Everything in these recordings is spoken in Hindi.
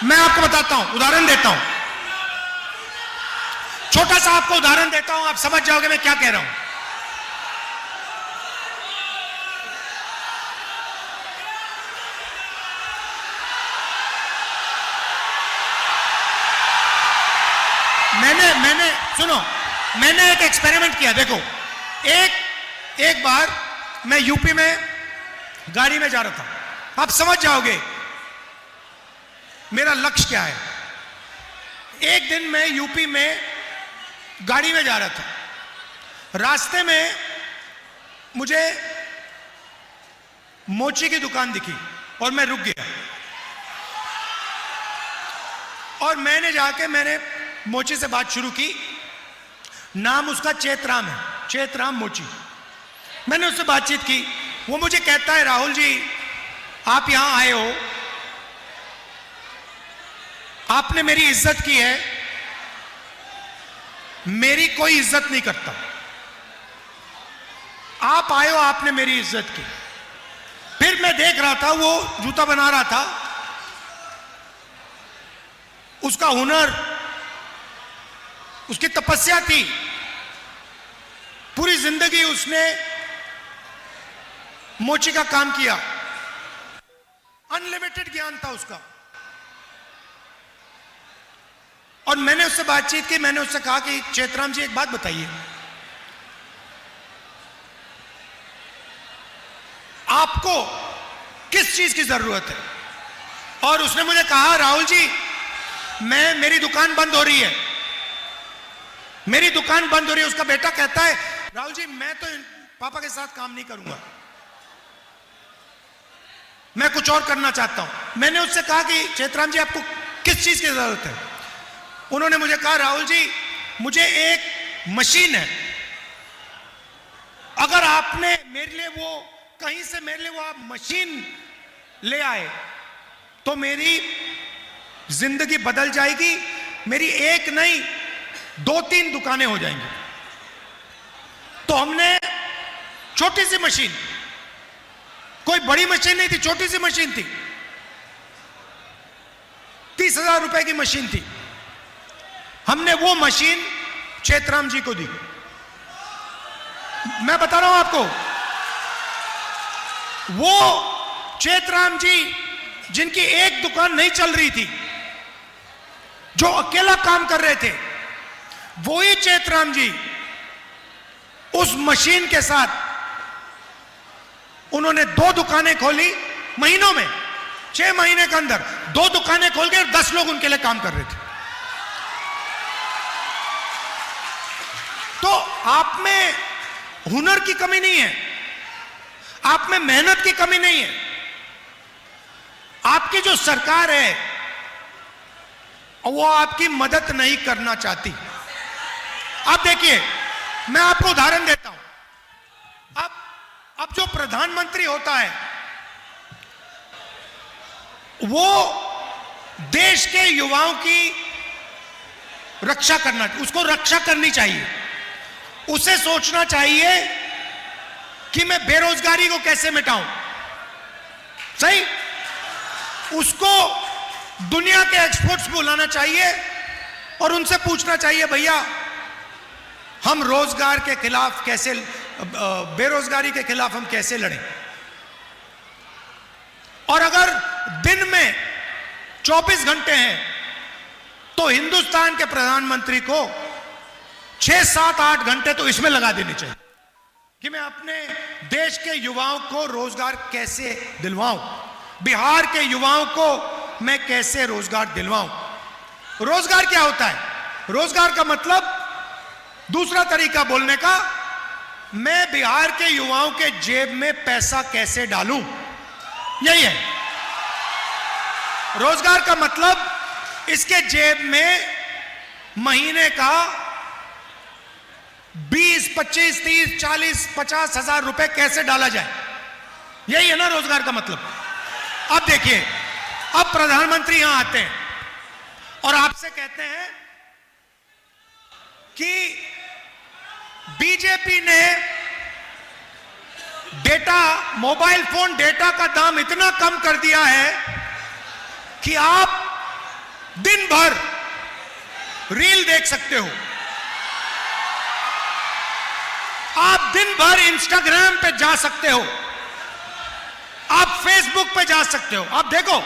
मैं आपको बताता हूं, उदाहरण देता हूं, छोटा सा आपको उदाहरण देता हूं, आप समझ जाओगे मैं क्या कह रहा हूं। मैंने सुनो, मैंने एक एक्सपेरिमेंट किया। देखो, एक बार मैं यूपी में गाड़ी में जा रहा था, आप समझ जाओगे मेरा लक्ष्य क्या है। एक दिन मैं यूपी में गाड़ी में जा रहा था, रास्ते में मुझे मोची की दुकान दिखी और मैं रुक गया, और मैंने मोची से बात शुरू की। नाम उसका चेतराम है, चेतराम मोची। मैंने उससे बातचीत की। वो मुझे कहता है, राहुल जी आप यहां आए हो, आपने मेरी इज्जत की है, मेरी कोई इज्जत नहीं करता। आप आए हो, आपने मेरी इज्जत की। फिर मैं देख रहा था वो जूता बना रहा था, उसका हुनर, उसकी तपस्या थी, पूरी जिंदगी उसने मोची का काम किया, अनलिमिटेड ज्ञान था उसका। और मैंने उससे बातचीत की, मैंने उससे कहा कि चेतराम जी एक बात बताइए, आपको किस चीज की जरूरत है। और उसने मुझे कहा, राहुल जी मेरी दुकान बंद हो रही है, मेरी दुकान बंद हो रही है। उसका बेटा कहता है, राहुल जी मैं तो पापा के साथ काम नहीं करूंगा, मैं कुछ और करना चाहता हूं। मैंने उससे कहा कि चेतराम जी आपको किस चीज की जरूरत है। उन्होंने मुझे कहा, राहुल जी मुझे एक मशीन है, अगर आपने मेरे लिए वो कहीं से मेरे लिए वो आप मशीन ले आए तो मेरी जिंदगी बदल जाएगी, मेरी एक नहीं 2-3 दुकानें हो जाएंगी। तो हमने छोटी सी मशीन, कोई बड़ी मशीन नहीं थी, छोटी सी मशीन थी, 30,000 रुपए की मशीन थी, हमने वो मशीन चेतराम जी को दी। मैं बता रहा हूं आपको, वो चेतराम जी जिनकी एक दुकान नहीं चल रही थी, जो अकेला काम कर रहे थे, वही चेतराम जी उस मशीन के साथ उन्होंने 2 दुकानें खोली महीनों में, 6 महीने के अंदर 2 दुकानें खोल के 10 लोग उनके लिए काम कर रहे थे। तो आप में हुनर की कमी नहीं है, आप में मेहनत की कमी नहीं है। आपकी जो सरकार है वो आपकी मदद नहीं करना चाहती। अब देखिए, मैं आपको उदाहरण देता हूं। अब जो प्रधानमंत्री होता है वो देश के युवाओं की रक्षा करना, उसको रक्षा करनी चाहिए। उसे सोचना चाहिए कि मैं बेरोजगारी को कैसे मिटाऊं। सही, उसको दुनिया के एक्सपर्ट्स बुलाना चाहिए और उनसे पूछना चाहिए, भैया हम रोजगार के खिलाफ कैसे, बेरोजगारी के खिलाफ हम कैसे लड़ें। और अगर दिन में 24 घंटे हैं तो हिंदुस्तान के प्रधानमंत्री को 6, 7, 8 घंटे तो इसमें लगा देने चाहिए कि मैं अपने देश के युवाओं को रोजगार कैसे दिलवाऊं, बिहार के युवाओं को मैं कैसे रोजगार दिलवाऊं। रोजगार क्या होता है? रोजगार का मतलब, दूसरा तरीका बोलने का, मैं बिहार के युवाओं के जेब में पैसा कैसे डालूं, यही है रोजगार का मतलब। इसके जेब में महीने का 20, 25, 30, 40, 50 हजार रुपए कैसे डाला जाए, यही है ना रोजगार का मतलब। अब देखिए, अब प्रधानमंत्री यहां आते हैं और आपसे कहते हैं कि बीजेपी ने डेटा, मोबाइल फोन डेटा का दाम इतना कम कर दिया है कि आप दिन भर रील देख सकते हो, आप दिन भर इंस्टाग्राम पे जा सकते हो, आप फेसबुक पे जा सकते हो। आप देखो,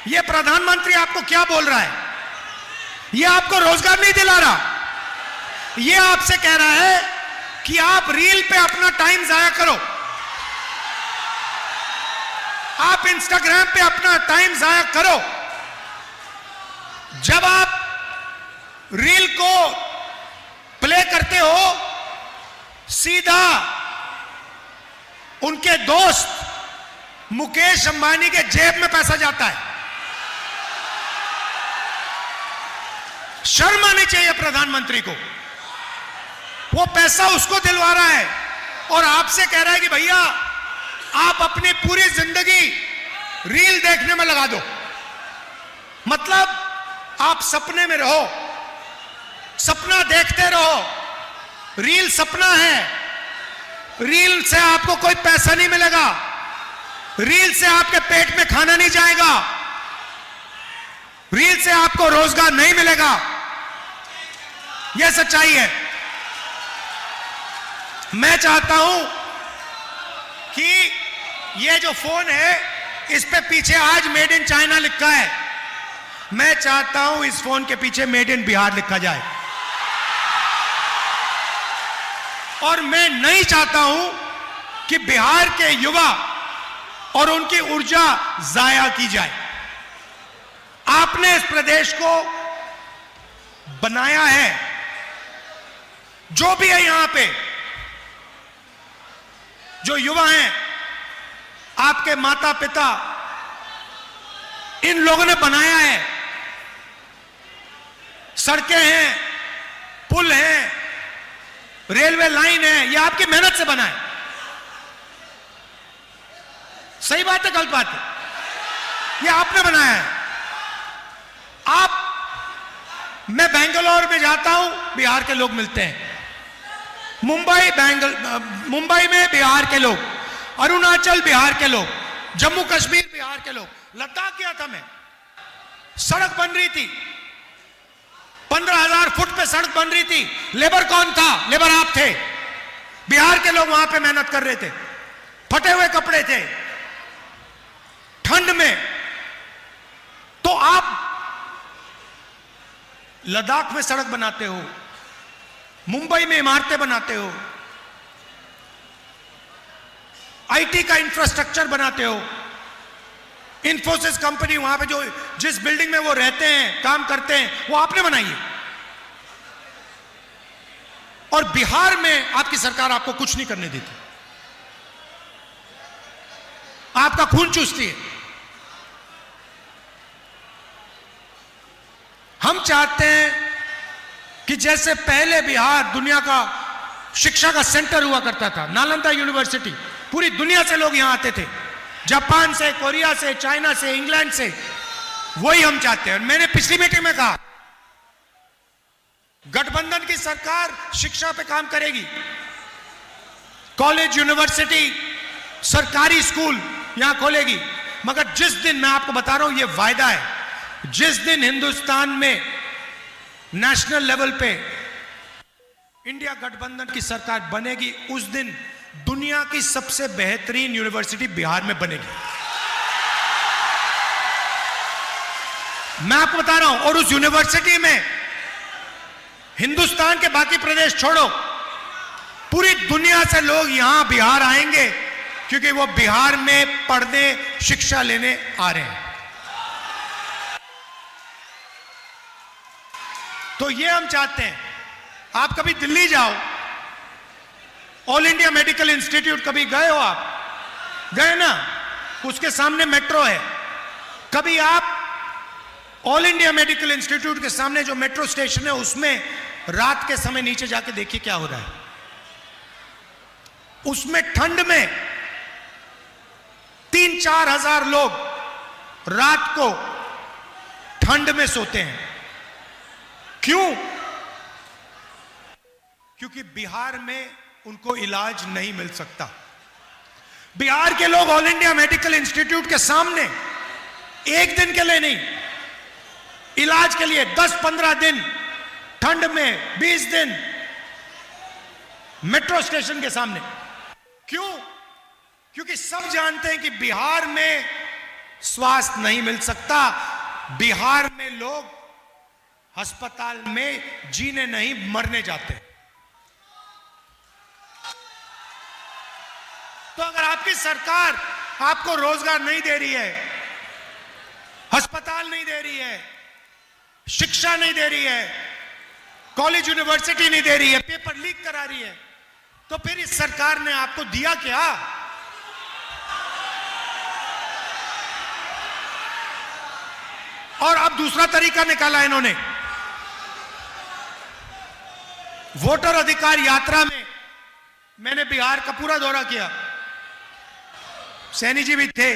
ये प्रधानमंत्री आपको क्या बोल रहा है, ये आपको रोजगार नहीं दिला रहा, ये आपसे कह रहा है कि आप रील पे अपना टाइम जाया करो, आप इंस्टाग्राम पे अपना टाइम जाया करो। जब आप रील को प्ले करते हो, सीधा उनके दोस्त मुकेश अंबानी के जेब में पैसा जाता है। शर्म आनी चाहिए प्रधानमंत्री को, वो पैसा उसको दिलवा रहा है और आपसे कह रहा है कि भैया आप अपनी पूरी जिंदगी रील देखने में लगा दो। मतलब आप सपने में रहो, सपना देखते रहो, रील सपना है, रील से आपको कोई पैसा नहीं मिलेगा, रील से आपके पेट में खाना नहीं जाएगा, रील से आपको रोजगार नहीं मिलेगा। यह सच्चाई है। मैं चाहता हूं कि यह जो फोन है इस पे पीछे आज मेड इन चाइना लिखा है, मैं चाहता हूं इस फोन के पीछे मेड इन बिहार लिखा जाए। और मैं नहीं चाहता हूं कि बिहार के युवा और उनकी ऊर्जा जाया की जाए। आपने इस प्रदेश को बनाया है, जो भी है यहां पे, जो युवा हैं, आपके माता पिता, इन लोगों ने बनाया है। सड़कें हैं, पुल हैं, रेलवे लाइन है, ये आपकी मेहनत से बना है। सही बात है, गलत बात है? ये आपने बनाया है। मैं बेंगलोर में जाता हूं, बिहार के लोग मिलते हैं, मुंबई में बिहार के लोग, अरुणाचल बिहार के लोग, जम्मू कश्मीर बिहार के लोग, लद्दाख गया था मैं, सड़क बन रही थी, 15,000 फुट पे सड़क बन रही थी। लेबर कौन था? लेबर आप थे। बिहार के लोग वहां पे मेहनत कर रहे थे, फटे हुए कपड़े थे, ठंड में। तो आप लद्दाख में सड़क बनाते हो, मुंबई में इमारतें बनाते हो, आईटी का इंफ्रास्ट्रक्चर बनाते हो। इंफोसिस कंपनी वहां पे जो जिस बिल्डिंग में वो रहते हैं, काम करते हैं, वो आपने बनाई है। और बिहार में आपकी सरकार आपको कुछ नहीं करने देती, आपका खून चूसती है। हम चाहते हैं कि जैसे पहले बिहार दुनिया का शिक्षा का सेंटर हुआ करता था, नालंदा यूनिवर्सिटी, पूरी दुनिया से लोग यहां आते थे, जापान से, कोरिया से, चाइना से, इंग्लैंड से, वही हम चाहते हैं। और मैंने पिछली मीटिंग में कहा, गठबंधन की सरकार शिक्षा पे काम करेगी, कॉलेज, यूनिवर्सिटी, सरकारी स्कूल यहां खोलेगी। मगर जिस दिन, मैं आपको बता रहा हूं, यह वायदा है, जिस दिन हिंदुस्तान में नेशनल लेवल पे इंडिया गठबंधन की सरकार बनेगी, उस दिन दुनिया की सबसे बेहतरीन यूनिवर्सिटी बिहार में बनेगी। मैं आपको बता रहा हूं। और उस यूनिवर्सिटी में हिंदुस्तान के बाकी प्रदेश छोड़ो, पूरी दुनिया से लोग यहां बिहार आएंगे, क्योंकि वो बिहार में पढ़ने, शिक्षा लेने आ रहे हैं। तो ये हम चाहते हैं। आप कभी दिल्ली जाओ, ऑल इंडिया मेडिकल इंस्टीट्यूट कभी गए हो? आप गए ना? उसके सामने मेट्रो है। कभी आप ऑल इंडिया मेडिकल इंस्टीट्यूट के सामने जो मेट्रो स्टेशन है, उसमें रात के समय नीचे जाके देखिए क्या हो रहा है। उसमें ठंड में 3-4 हजार लोग रात को ठंड में सोते हैं। क्यों? क्योंकि बिहार में उनको इलाज नहीं मिल सकता। बिहार के लोग ऑल इंडिया मेडिकल इंस्टीट्यूट के सामने एक दिन के लिए नहीं, इलाज के लिए 10-15 दिन, ठंड में 20 दिन मेट्रो स्टेशन के सामने। क्यों? क्योंकि सब जानते हैं कि बिहार में स्वास्थ्य नहीं मिल सकता, बिहार में लोग अस्पताल में जीने नहीं मरने जाते। तो अगर आपकी सरकार आपको रोजगार नहीं दे रही है, अस्पताल नहीं दे रही है, शिक्षा नहीं दे रही है, कॉलेज यूनिवर्सिटी नहीं दे रही है, पेपर लीक करा रही है, तो फिर इस सरकार ने आपको दिया क्या? और अब दूसरा तरीका निकाला इन्होंने। वोटर अधिकार यात्रा में मैंने बिहार का पूरा दौरा किया, सैनी जी भी थे,